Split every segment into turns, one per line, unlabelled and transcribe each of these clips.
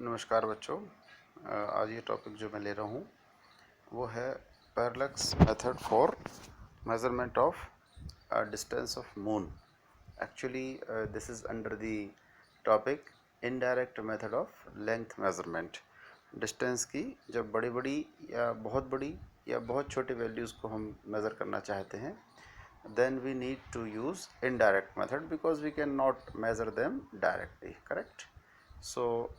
नमस्कार बच्चों। आज ये टॉपिक जो मैं ले रहा हूँ वो है parallax method for measurement of distance of moon. Actually this is under the topic indirect method of length measurement. Distance की जब बड़ी या बहुत छोटी वैल्यूज़ को हम मेज़र करना चाहते हैं, then we need to use indirect method because we cannot measure them directly, correct? So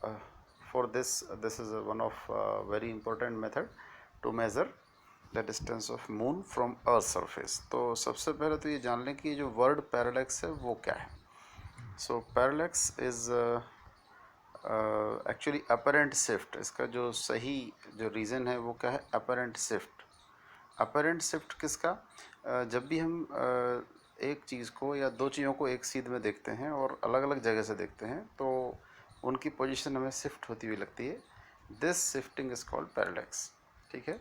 for this is one of very important method to measure the distance of moon from earth surface. तो सबसे पहले तो ये जान लें कि जो word parallax है वो क्या है। So parallax is actually apparent shift. इसका जो सही जो रीज़न है वो क्या है, अपरेंट शिफ्ट। अपरेंट शिफ्ट किसका, जब भी हम एक चीज़ को या दो चीज़ों को एक सीध में देखते हैं और अलग अलग जगह से देखते हैं तो उनकी पोजीशन हमें शिफ्ट होती हुई लगती है। This shifting is called parallax. ठीक है।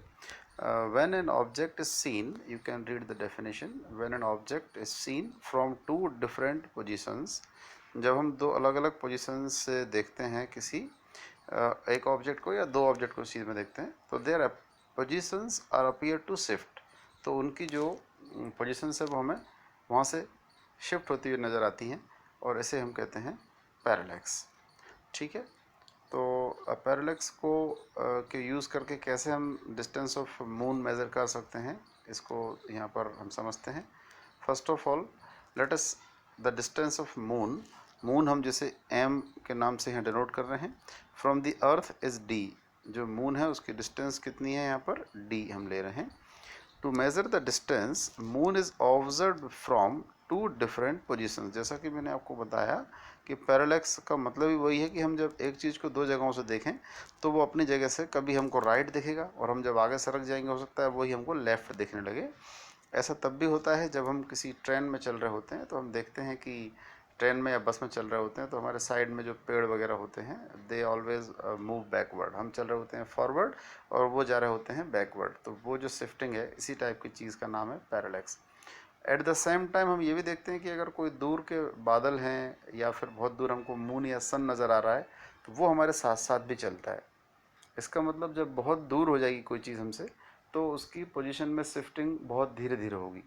When an object is seen, you can read the definition. When an object is seen from two different positions, जब हम दो अलग अलग पोजीशन से देखते हैं किसी एक ऑब्जेक्ट को या दो ऑब्जेक्ट को सीध में देखते हैं तो their positions are appear to shift. तो उनकी जो पोजीशंस है वो हमें वहाँ से शिफ्ट होती हुई नज़र आती हैं और इसे हम कहते हैं पैरेलैक्स। ठीक है। तो पैरेलैक्स को के यूज़ करके कैसे हम डिस्टेंस ऑफ मून मेज़र कर सकते हैं, इसको यहाँ पर हम समझते हैं। First of all let us the distance of moon. Moon हम जैसे एम के नाम से यहाँ डिनोट कर रहे हैं। From the earth is D. जो मून है उसकी डिस्टेंस कितनी है, यहाँ पर डी हम ले रहे हैं। To measure the distance moon is observe from two different position. जैसा कि मैंने आपको बताया कि पैरेलैक्स का मतलब ही वही है कि हम जब एक चीज़ को दो जगहों से देखें तो वो अपनी जगह से कभी हमको राइट दिखेगा और हम जब आगे सरक जाएंगे हो सकता है वही हमको लेफ़्ट दिखने लगे। ऐसा तब भी होता है जब हम किसी ट्रेन में चल रहे होते हैं तो हम देखते हैं कि ट्रेन में या बस में चल रहे होते हैं तो हमारे साइड में जो पेड़ वगैरह होते हैं दे ऑलवेज मूव बैकवर्ड। हम चल रहे होते हैं फॉरवर्ड और वो जा रहे होते हैं बैकवर्ड। तो वो जो शिफ्टिंग है इसी टाइप की चीज़ का नाम है parallax. Eight the same time हम ये भी देखते हैं कि अगर कोई दूर के बादल हैं या फिर बहुत दूर हमको मून या सन नज़र आ रहा है तो वो हमारे साथ साथ भी चलता है। इसका मतलब जब बहुत दूर हो जाएगी कोई चीज़ हमसे तो उसकी पोजीशन में शिफ्टिंग बहुत धीरे धीरे होगी।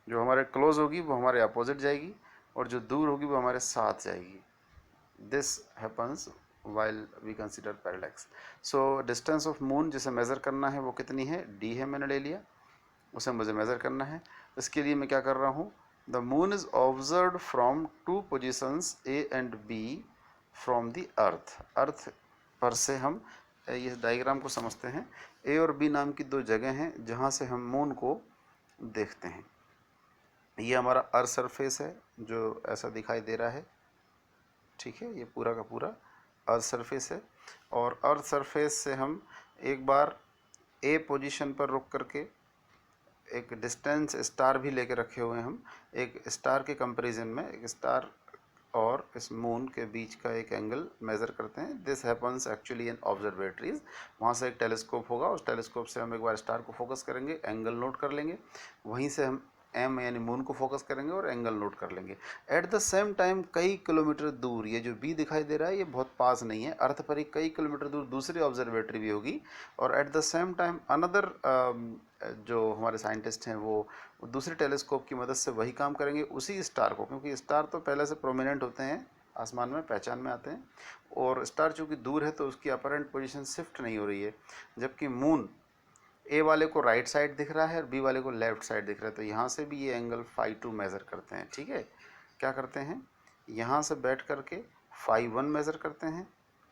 जो हमारे क्लोज होगी वो हमारे अपोजिट जाएगी और जो दूर होगी वो हमारे साथ जाएगी। This happens while we consider parallax. So distance of moon जिसे मेज़र करना है वो कितनी है, डी है, मैंने ले लिया, उसे मुझे मेज़र करना है। इसके लिए मैं क्या कर रहा हूँ, the moon is observe from two positions A and B from the earth. Earth पर से हम ये डायग्राम को समझते हैं। ए और बी नाम की दो जगह हैं जहाँ से हम मून को देखते हैं। ये हमारा अर्थ सरफेस है जो ऐसा दिखाई दे रहा है। ठीक है, ये पूरा का पूरा अर्थ सरफेस है और अर्थ सरफेस से हम एक बार ए पोजीशन पर रुक करके एक डिस्टेंस स्टार भी लेके रखे हुए हैं। हम एक स्टार के कंपैरिजन में एक स्टार और इस मून के बीच का एक एंगल मेज़र करते हैं। This happens actually in observatories. वहाँ से एक टेलीस्कोप होगा, उस टेलीस्कोप से हम एक बार स्टार को फोकस करेंगे, एंगल नोट कर लेंगे, वहीं से हम एम यानी मून को फोकस करेंगे और एंगल नोट कर लेंगे। एट द सेम टाइम कई किलोमीटर दूर, ये जो बी दिखाई दे रहा है ये बहुत पास नहीं है, अर्थ पर ही कई किलोमीटर दूर दूसरी ऑब्जर्वेटरी भी होगी और at the same time another जो हमारे साइंटिस्ट हैं वो दूसरे टेलीस्कोप की मदद से वही काम करेंगे उसी स्टार को, क्योंकि स्टार तो पहले से प्रोमिनेंट होते हैं आसमान में, पहचान में आते हैं और स्टार चूँकि दूर है तो उसकी अपरेंट पोजीशन शिफ्ट नहीं हो रही है। जबकि मून ए वाले को राइट साइड दिख रहा है और बी वाले को लेफ्ट साइड दिख रहा है, तो यहाँ से भी ये एंगल फाई 2 मेज़र करते हैं। ठीक है, क्या करते हैं, यहाँ से बैठ करके फाई 1 मेज़र करते हैं।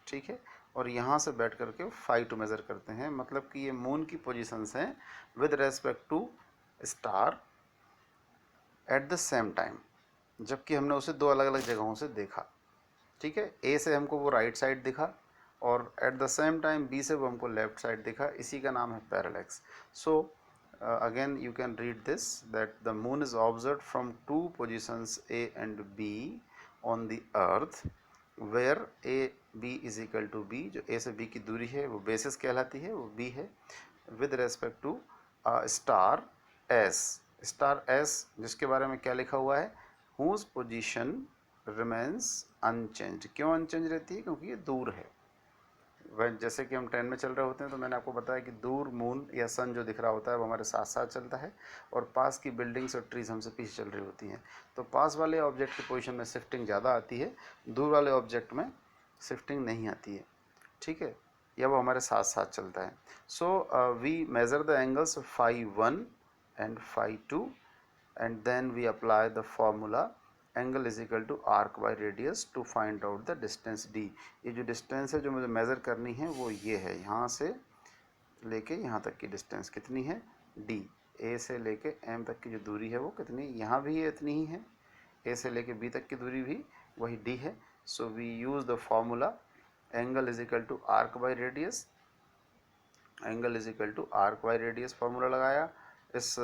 ठीक है, और यहाँ से बैठ करके फाई 2 मेज़र करते हैं। मतलब कि ये मून की पोजीशंस हैं with respect to star at the same time, जबकि हमने उसे दो अलग अलग जगहों से देखा। ठीक है, ए से हमको वो राइट साइड दिखा और at the same time B से वो हमको लेफ्ट साइड दिखा, इसी का नाम है parallax. So again you can read this that the moon is observe from two positions A and B on the earth where A B is equal to B. जो A से B की दूरी है वो बेसिस कहलाती है, वो B है, with respect to star S. Star S जिसके बारे में क्या लिखा हुआ है, हुज पोजीशन रिमेंस अनचेंज। क्यों अनचेंज रहती है, क्योंकि ये दूर है। वह जैसे कि हम ट्रेन में चल रहे होते हैं तो मैंने आपको बताया कि दूर मून या सन जो दिख रहा होता है वो हमारे साथ साथ चलता है और पास की बिल्डिंग्स और ट्रीज हमसे पीछे चल रही होती हैं। तो पास वाले ऑब्जेक्ट की पोजीशन में शिफ्टिंग ज़्यादा आती है, दूर वाले ऑब्जेक्ट में शिफ्टिंग नहीं आती है, ठीक है, या वो हमारे साथ साथ चलता है। So we measure the angles φ1 and φ2 and then we apply the formula angle is equal to arc by radius to find out the distance d। ये जो डिस्टेंस है जो मुझे मेज़र करनी है वो ये है, यहाँ से लेके यहाँ तक की डिस्टेंस कितनी है, d। a से लेके m तक की जो दूरी है वो कितनी, यहाँ भी ये इतनी ही है, a से लेके b तक की दूरी भी वही d है। So we use the formula angle is equal to arc by radius, angle is equal to arc by radius formula लगाया। इस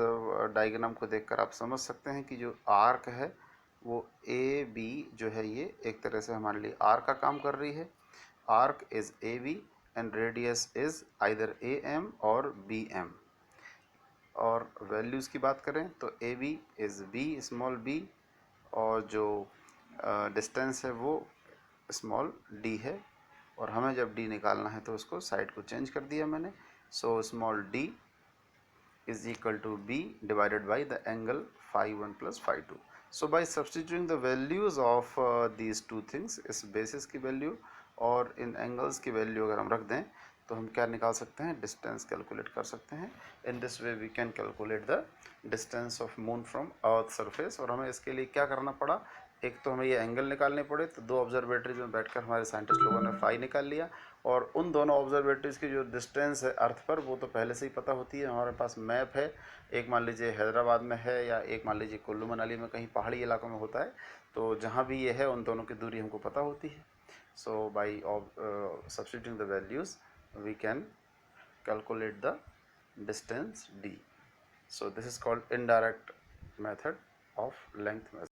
डायग्राम को देखकर आप समझ सकते हैं कि जो आर्क है वो ए बी जो है ये एक तरह से हमारे लिए आर का काम कर रही है। Arc is A B and radius is either A M और बी एम। और वैल्यूज़ की बात करें तो A B is B small B और जो डिस्टेंस है वो स्मॉल डी है। और हमें जब डी निकालना है तो उसको साइड को चेंज कर दिया मैंने। So small D is equal to b divided by the angle phi1 plus phi2। So by substituting the values of these two things, इस basis की value और इन angles की value अगर हम रख दें तो हम क्या निकाल सकते हैं, डिस्टेंस कैलकुलेट कर सकते हैं। In this way we can calculate the distance of moon from earth surface. और हमें इसके लिए क्या करना पड़ा, एक तो हमें ये एंगल निकालने पड़े, तो दो ऑब्जर्वेटरीज में बैठकर हमारे साइंटिस्ट लोगों ने फाई निकाल लिया। और उन दोनों ऑब्जर्वेटरीज की जो डिस्टेंस है अर्थ पर वो तो पहले से ही पता होती है, हमारे पास मैप है। एक मान लीजिए हैदराबाद में है या एक मान लीजिए कुल्लू मनाली में कहीं पहाड़ी इलाकों में होता है, तो जहाँ भी ये है उन दोनों की दूरी हमको पता होती है। So by substituting the values we can calculate the distance d। So this is called indirect method of length measurement।